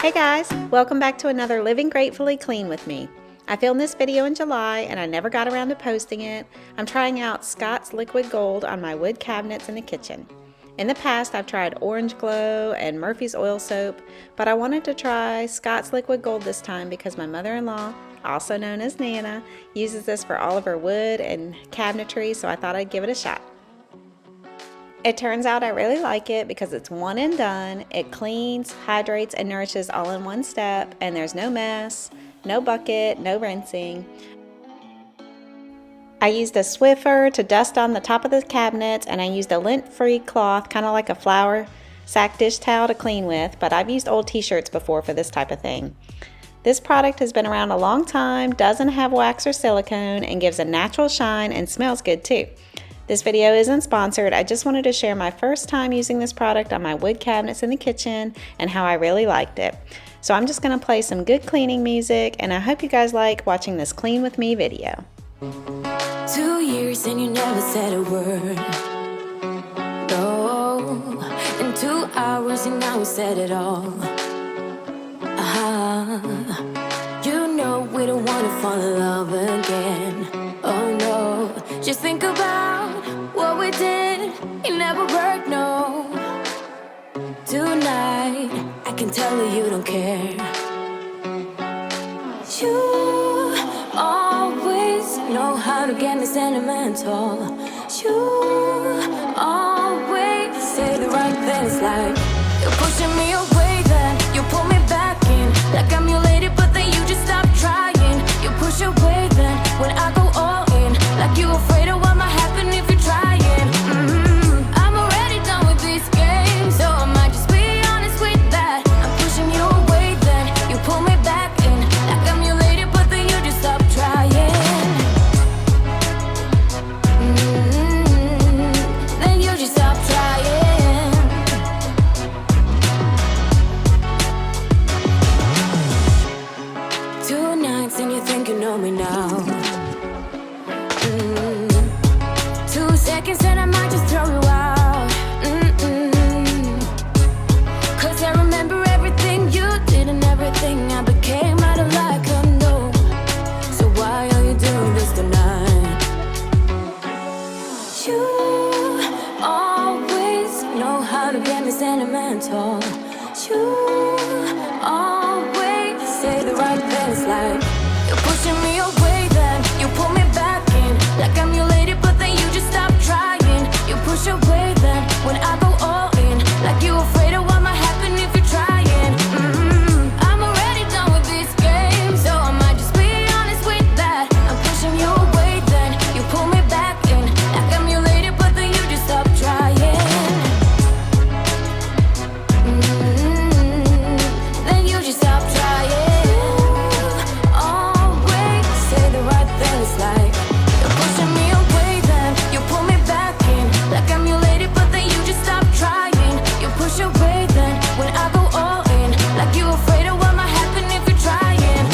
Hey guys, welcome back to another Living Gratefully Clean with me. I filmed this video in July and I never got around to posting it. I'm trying out Scott's Liquid Gold on my wood cabinets in the kitchen. In the past I've tried Orange Glow and Murphy's Oil Soap, but I wanted to try Scott's Liquid Gold this time because my mother-in-law, also known as Nana, uses this for all of her wood and cabinetry, so I thought I'd give it a shot. It turns out I really like it because it's one and done. It cleans, hydrates, and nourishes all in one step, and there's no mess, no bucket, no rinsing. I used a Swiffer to dust on the top of the cabinets, and I used a lint-free cloth, kind of like a flour sack dish towel to clean with, but I've used old t-shirts before for this type of thing. This product has been around a long time, doesn't have wax or silicone, and gives a natural shine and smells good too. This video isn't sponsored, I just wanted to share my first time using this product on my wood cabinets in the kitchen and how I really liked it. So I'm just going to play some good cleaning music, and I hope you guys like watching this Clean With Me video. 2 years and you never said a word. No, in 2 hours and now we said it all. You know we don't want to fall in love again. Oh no, just think about what we did. It never worked, no. Tonight, I can tell you don't care. You always know how to get me sentimental. You always say the right things, like you're pushing me away, then you pull me back in. Like I'm your lady, but then you just stop trying. You push away, then when I go all in, like you afraid of what might happen if you're trying. I'm already done with this game, so I might just be honest with that. I'm pushing you away, then you pull me back in. Like I'm your lady, but then you just stop trying. Then you just stop trying. 2 nights and you think you know me now. 2 seconds and I might just throw you out. Cause I remember everything you did and everything I became. I don't like a no. So why are you doing this tonight? You always know how to get me sentimental. You always say the right things, like you're pushing me away, then you pull me back in. Like I'm your lady, but then you just stop trying. You push away, then when I go all in, like you afraid of what might happen if you're trying. I'm already done with this game, so I might just be honest with that. I'm pushing you away, then you pull me back in. Like I'm your lady, but then you just stop trying. Then you just stop trying. Always say the right things, like you're pushing me away, then you pull me back in. Like I'm your lady, but then you just stop trying. You push away, then when I go all in, like you afraid of what might happen if you're trying.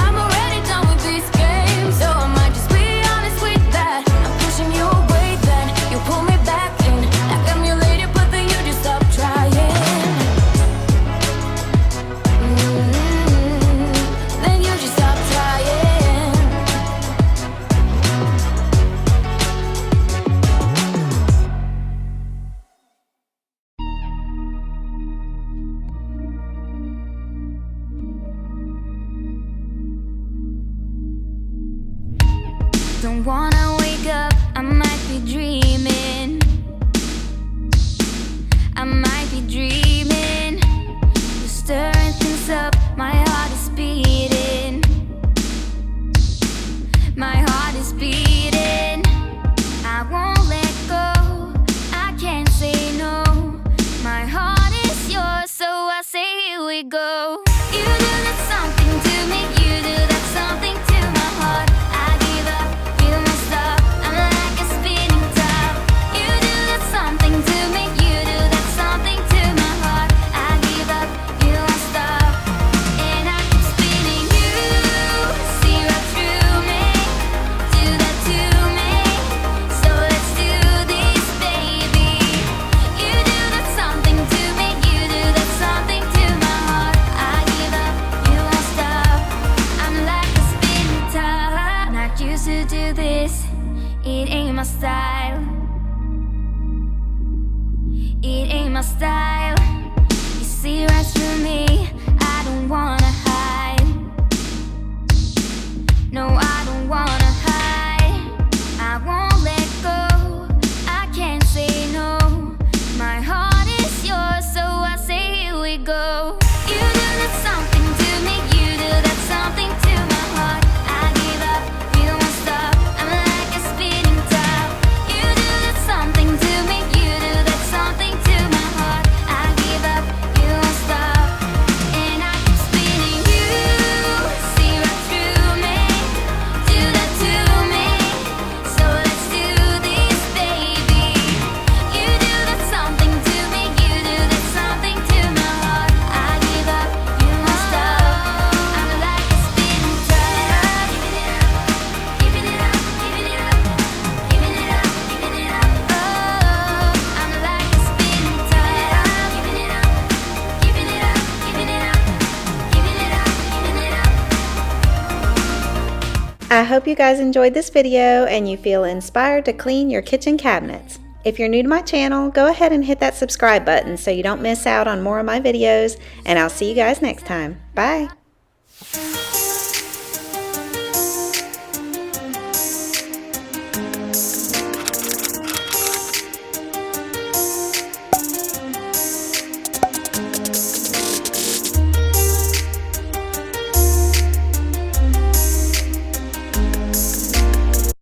I'm already done with this game, so I might just be honest with that. I'm pushing you away, then you pull me back in. Like I'm your lady, but then you just stop trying. Then you just stop trying. Don't wanna wake up, I might be dreaming. I might be dreaming. You're stirring things up, my heart is beating. My heart is beating. I won't let go, I can't say no. My heart is yours, so I say here we go. You do that something to me, you do that something to my heart. I give up, you must it ain't my style. You see right through me, I don't wanna hide. No, I don't wanna hide. I won't let go, I can't say no. My heart is yours, so I say here we go. You do that something to me, you do that something to my heart. I give up, you won't stop, I'm like a spinning top. You do that something to me, you do that something to my heart. I give up, you won't stop, and I keep spinning. You see right through me, do that to me, so let's do this, baby. You do that something to me, you do that something to my heart. I give up, you won't stop, I'm like a spinning top. Giving it up, giving it up, giving it up, giving it up, oh, I'm like a spinning top. Giving it up, giving it up, giving it up, giving it up, giving it up. I hope you guys enjoyed this video and you feel inspired to clean your kitchen cabinets. If you're new to my channel, go ahead and hit that subscribe button so you don't miss out on more of my videos, and I'll see you guys next time. Bye!